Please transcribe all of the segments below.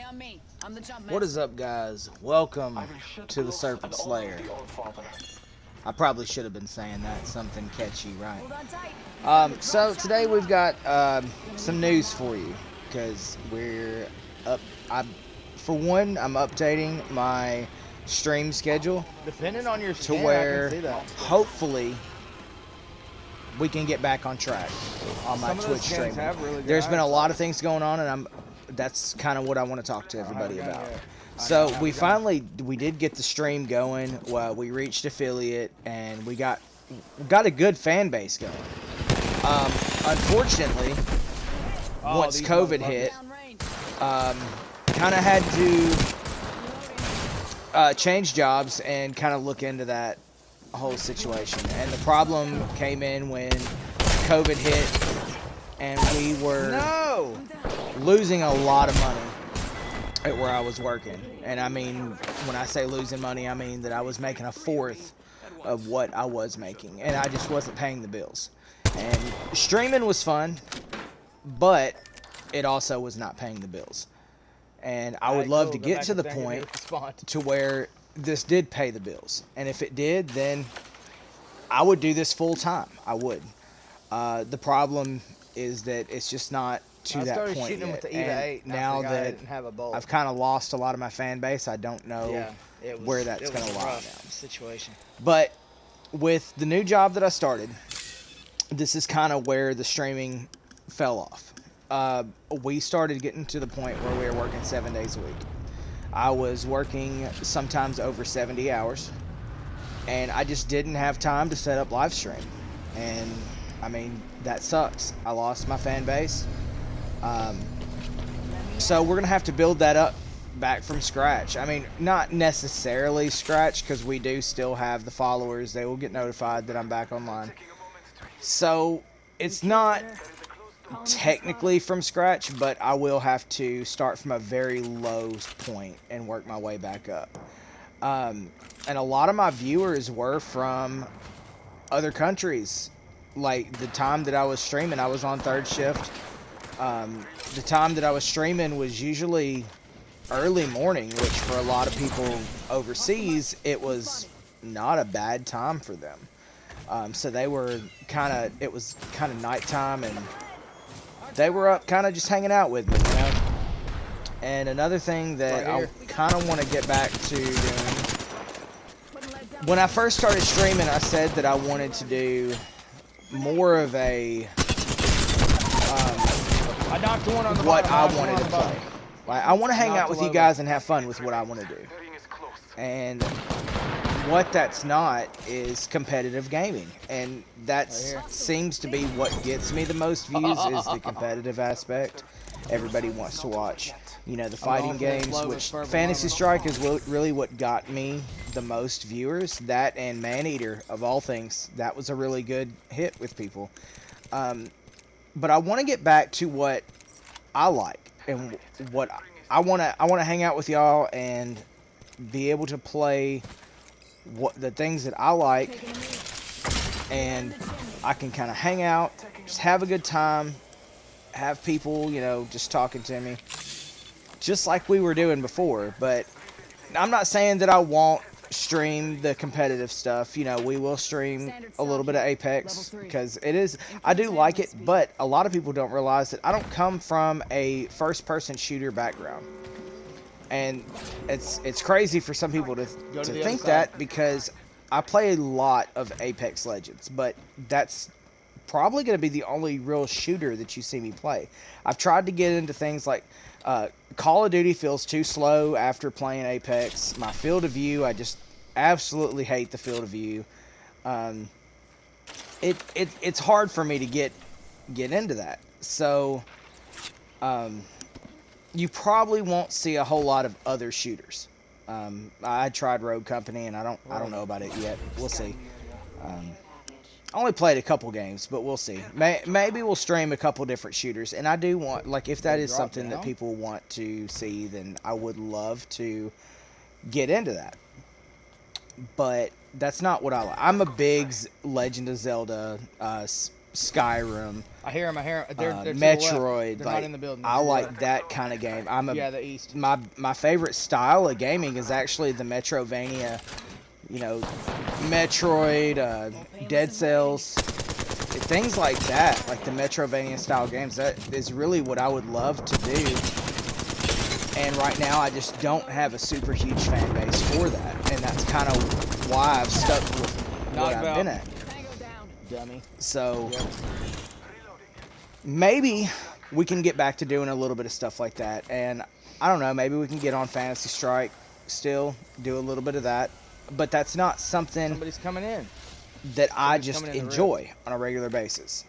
on me. I'm the jump What is master. up, guys? Welcome to the Serpent Slayer. I probably should have been saying that, something catchy, right? Hold on tight. So today we've got some news for you, because we're up. For one, I'm updating my stream schedule Depending on your to skin, I where can see that. hopefully we can get back on track on my Some of Twitch those skins streaming. have really good There's been a eyesight. lot of things going on, and that's kind of what I want to talk to everybody haven't about. done it yet. So we did get the stream going. Well, we reached affiliate, and we got a good fan base going. Unfortunately, once these COVID motherfuckers. hit, Down range. kind of had to change jobs and kind of look into that whole situation. And the problem came in when COVID hit, and we were No! losing a lot of money at where I was working. And I mean, when I say losing money, I mean that I was making a fourth of what I was making, and I just wasn't paying the bills. And streaming was fun, but it also was not paying the bills. And I would love to get to the point to where this did pay the bills. And if it did, then I would do this full time. I would. The problem is that it's just not to I that started point shooting yet. with the And EVA 8. now that I didn't have a bolt. I've kind of lost a lot of my fan base, I don't know where that's going to lie now. Situation. But with the new job that I started, this is kind of where the streaming fell off. We started getting to the point where we were working 7 days a week. I was working sometimes over 70 hours, and I just didn't have time to set up live stream. And I mean, that sucks. I lost my fan base. So we're going to have to build that up back from scratch. I mean, not necessarily scratch, because we do still have the followers. They will get notified that I'm back online. So it's not technically from scratch, but I will have to start from a very low point and work my way back up. And a lot of my viewers were from other countries. Like the time that I was streaming, I was on third shift. The time that I was streaming was usually early morning, which for a lot of people overseas, it was not a bad time for them. So they were it was kind of nighttime, and they were up kind of just hanging out with me, you know? And another thing that I kind of want to get back to doing, when I first started streaming, I said that I wanted to do more of a, I knocked one on the what I bottom, wanted to play. Like, I want to hang out with you guys and have fun with what I want to do. And what that's not is competitive gaming. And that seems to be what gets me the most views, is the competitive aspect. Everybody wants to watch, you know, the fighting games, which Fantasy Strike is really what got me the most viewers. That and Maneater, of all things, that was a really good hit with people. But I want to get back to what I like, and what I want to hang out with y'all and be able to play what the things that I like, and I can kind of hang out, just have a good time, have people, you know, just talking to me, just like we were doing before. But I'm not saying that I won't stream the competitive stuff. You know, we will stream a little bit of Apex, because I do like it, but a lot of people don't realize that I don't come from a first-person shooter background. And it's crazy for some people to think that, because I play a lot of Apex Legends, but that's probably going to be the only real shooter that you see me play. I've tried to get into things like Call of Duty feels too slow after playing Apex. My field of view, I just absolutely hate the field of view. It's hard for me to get into that. So you probably won't see a whole lot of other shooters. I tried Rogue Company, and I don't know about it yet. We'll see. I only played a couple games, but we'll see. Maybe we'll stream a couple different shooters, and I do want, like, if that is something that people want to see, then I would love to get into that. But that's not what I like. I'm a big Legend of Zelda Skyrim, I hear him. They're to the left. Metroid. They're Like, not in the building. I To the like left. that kind of game. Yeah, the east. My favorite style of gaming is actually the Metrovania, you know, Metroid, Dead Cells, things like that, like the Metrovania style games. That is really what I would love to do. And right now, I just don't have a super huge fan base for that, and that's kind of why I've stuck with what I've been at. Dummy. So Yep. maybe we can get back to doing a little bit of stuff like that, and I don't know, maybe we can get on Fantasy Strike still, do a little bit of that, but that's not something Somebody's coming in. that I Somebody's just coming in the enjoy on a regular basis.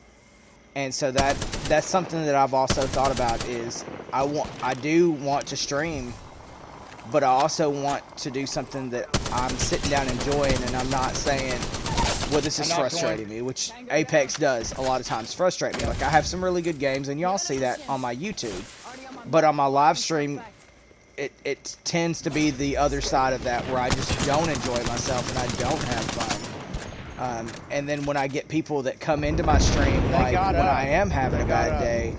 And so that's something that I've also thought about is I do want to stream, but I also want to do something that I'm sitting down enjoying, and I'm not saying, well, this is I'm not frustrating me, which Apex does a lot of times frustrate me. Like, I have some really good games, and y'all see that on my YouTube, but on my live stream, it tends to be the other side of that, where I just don't enjoy myself and I don't have fun. And then when I get people that come into my stream, like when I am having a bad day,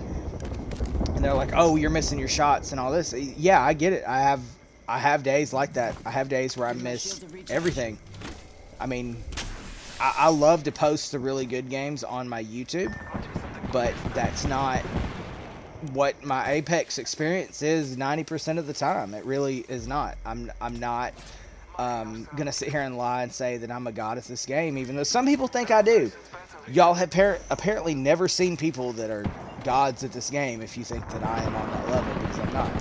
and they're like, "Oh, you're missing your shots and all this." Yeah, I get it. I have days like that. I have days where I miss everything. I mean, I love to post the really good games on my YouTube, but that's not what my Apex experience is 90% of the time. It really is not. I'm not gonna sit here and lie and say that I'm a god at this game, even though some people think I do. Y'all have apparently never seen people that are gods at this game if you think that I am on that level, because I'm not.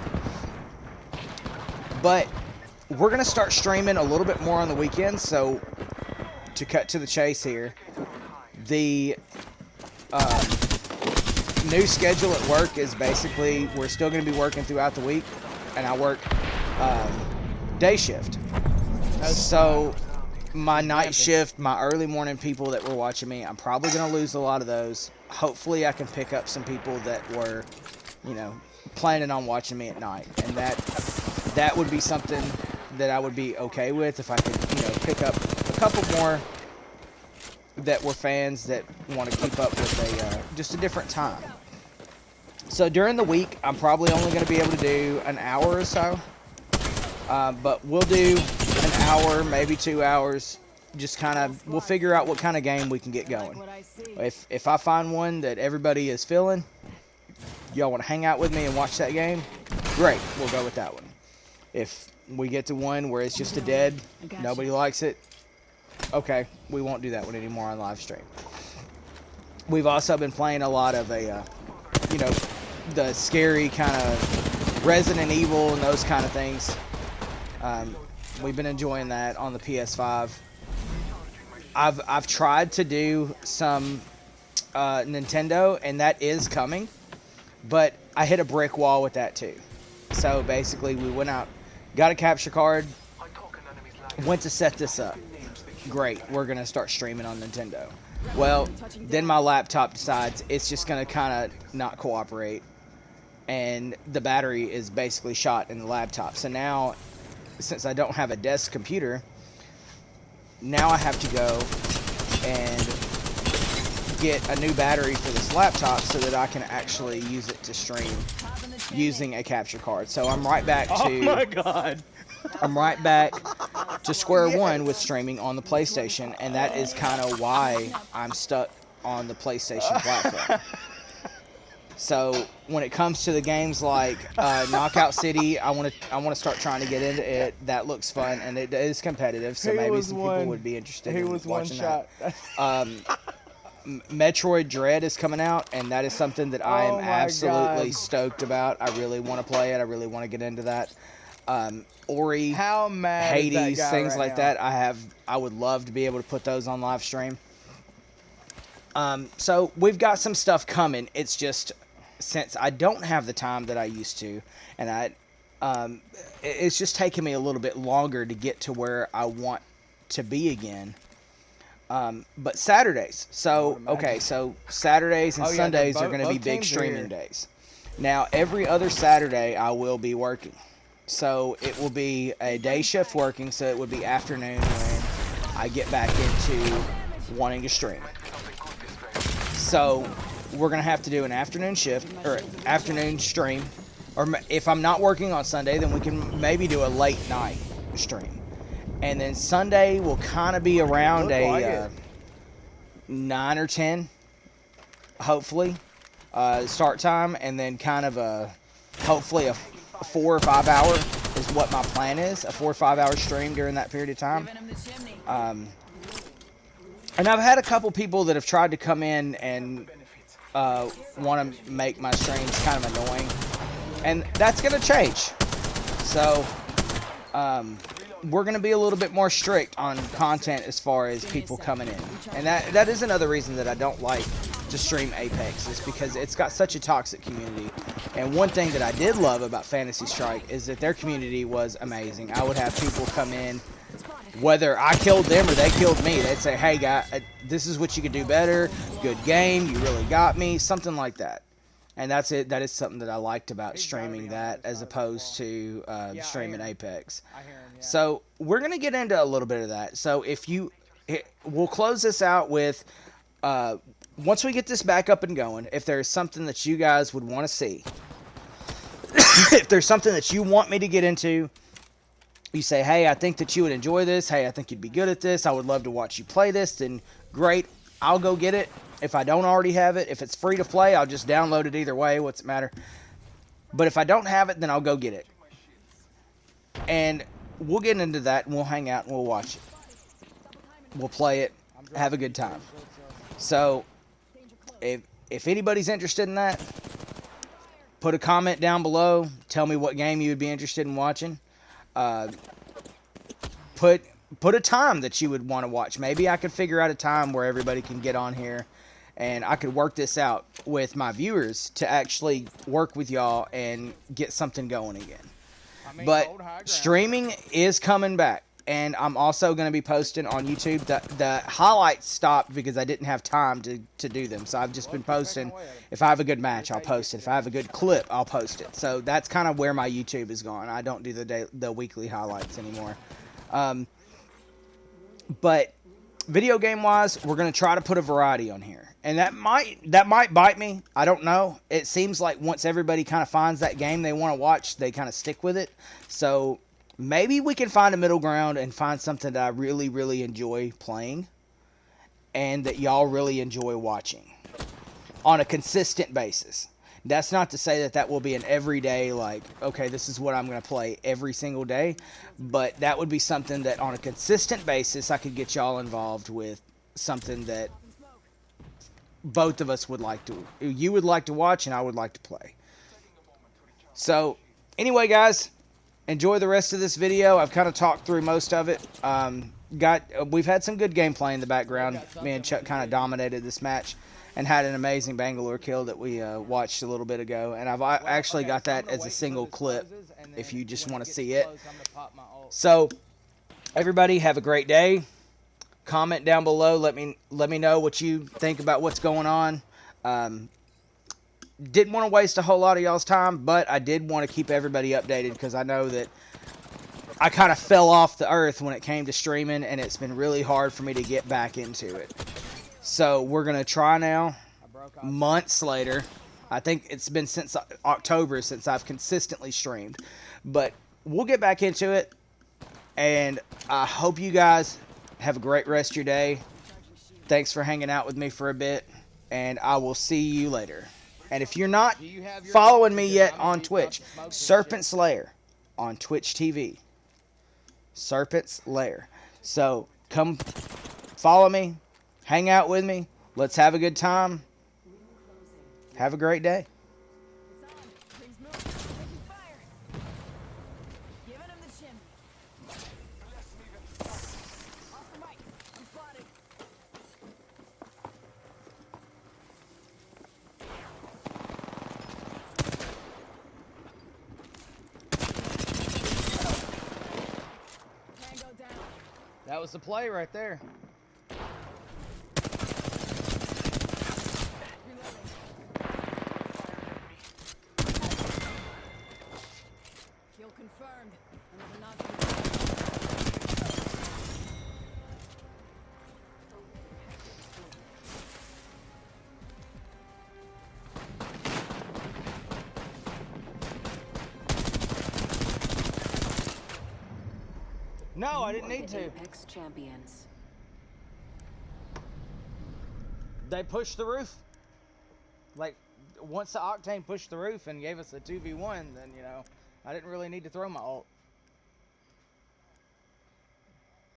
But we're gonna start streaming a little bit more on the weekends. So to cut to the chase here, the new schedule at work is basically we're still going to be working throughout the week, and I work day shift. So my night shift, my early morning people that were watching me, I'm probably going to lose a lot of those. Hopefully I can pick up some people that were, you know, planning on watching me at night, and that would be something that I would be okay with if I could, you know, pick up a couple more that were fans that want to keep up with just a different time. So during the week, I'm probably only going to be able to do an hour or so, but we'll do an hour, maybe 2 hours. Just kind of, we'll figure out what kind of game we can get going. If I find one that everybody is feeling, y'all want to hang out with me and watch that game, great, we'll go with that one. If we get to one where it's just a dead, nobody likes it, okay, we won't do that one anymore on live stream. We've also been playing a lot of you know, the scary kind of Resident Evil and those kind of things. We've been enjoying that on the PS5. I've tried to do some Nintendo, and that is coming, but I hit a brick wall with that too. So basically, we went out, got a capture card, went to set this up. Great, we're gonna start streaming on Nintendo. Well, then my laptop decides it's just gonna kind of not cooperate, and the battery is basically shot in the laptop. So now, since I don't have a desk computer, now I have to go and get a new battery for this laptop so that I can actually use it to stream using a capture card. So I'm right back to Oh my god. I'm right back to square one with streaming on the PlayStation, and that is kind of why I'm stuck on the PlayStation platform. So when it comes to the games like Knockout City, I want to start trying to get into it. That looks fun, and it is competitive, so maybe some people would be interested in watching that. Metroid Dread is coming out, and that is something that I am absolutely stoked about. I really want to play it. I really want to get into that. Ori, How mad is that Hades, guy things right like now? that. I would love to be able to put those on live stream. So we've got some stuff coming. It's just, since I don't have the time that I used to, and it's just taking me a little bit longer to get to where I want to be again. But Saturdays. So, okay, so Saturdays and Sundays are going to be big streaming days. Now, every other Saturday I will be working. So it will be a day shift working, so it would be afternoon when I get back into wanting to stream. So we're gonna have to do an afternoon shift or afternoon stream, or if I'm not working on Sunday, then we can maybe do a late night stream. And then Sunday will kind of be around a 9 or 10, hopefully, start time, and then kind of hopefully a 4 or 5 hour is what my plan is, a 4 or 5 hour stream during that period of time. And I've had a couple people that have tried to come in and want to make my streams kind of annoying, and that's going to change. So we're going to be a little bit more strict on content as far as people coming in, and that is another reason that I don't like to stream Apex, is because it's got such a toxic community. And one thing that I did love about Fantasy Strike is that their community was amazing. I would have people come in, whether I killed them or they killed me, they'd say, hey guy, this is what you could do better, good game, you really got me, something like that. And that's it. That is something that I liked about streaming that, as opposed to streaming Apex. So we're going to get into a little bit of that. So we'll close this out with, once we get this back up and going, if there's something that you guys would want to see, if there's something that you want me to get into, you say, hey, I think that you would enjoy this. Hey, I think you'd be good at this. I would love to watch you play this. Then great, I'll go get it. If I don't already have it, if it's free to play, I'll just download it either way. What's it matter? But if I don't have it, then I'll go get it. And we'll get into that, and we'll hang out, and we'll watch it. We'll play it, have a good time. So if anybody's interested in that, put a comment down below. Tell me what game you would be interested in watching. Put a time that you would want to watch. Maybe I could figure out a time where everybody can get on here, and I could work this out with my viewers to actually work with y'all and get something going again. But streaming is coming back, and I'm also going to be posting on YouTube. The highlights stopped because I didn't have time to do them, so I've just been posting. If I have a good match, I'll post it. If I have a good clip, I'll post it. So that's kind of where my YouTube is going. I don't do the weekly highlights anymore. But video game wise, we're going to try to put a variety on here, and that might bite me. I don't know. It seems like once everybody kind of finds that game they want to watch, they kind of stick with it. So maybe we can find a middle ground and find something that I really, really enjoy playing and that y'all really enjoy watching on a consistent basis. That's not to say that will be an everyday, like, okay, this is what I'm going to play every single day. But that would be something that on a consistent basis I could get y'all involved with, something that both of us would like to, you would like to watch and I would like to play. So anyway, guys, enjoy the rest of this video. I've kind of talked through most of it. We've had some good gameplay in the background. Me and Chuck kind of dominated this match and had an amazing Bangalore kill that we watched a little bit ago. And I've actually got that as a single clip if you just want to see it. So everybody have a great day. Comment down below. Let me know what you think about what's going on. Didn't want to waste a whole lot of y'all's time, but I did want to keep everybody updated because I know that I kind of fell off the earth when it came to streaming, and it's been really hard for me to get back into it. So we're going to try now, months later. I think it's been since October since I've consistently streamed. But we'll get back into it, and I hope you guys have a great rest of your day. Thanks for hanging out with me for a bit, and I will see you later. And if you're not following me yet on Twitch, Serpent Slayer on Twitch TV. Serpent's Lair. So come follow me. Hang out with me. Let's have a good time. Have a great day. That was the play right there. Kill confirmed. No, I You didn't are need the to. Apex champions. They pushed the roof. Like, once the Octane pushed the roof and gave us a 2v1, then, you know, I didn't really need to throw my ult.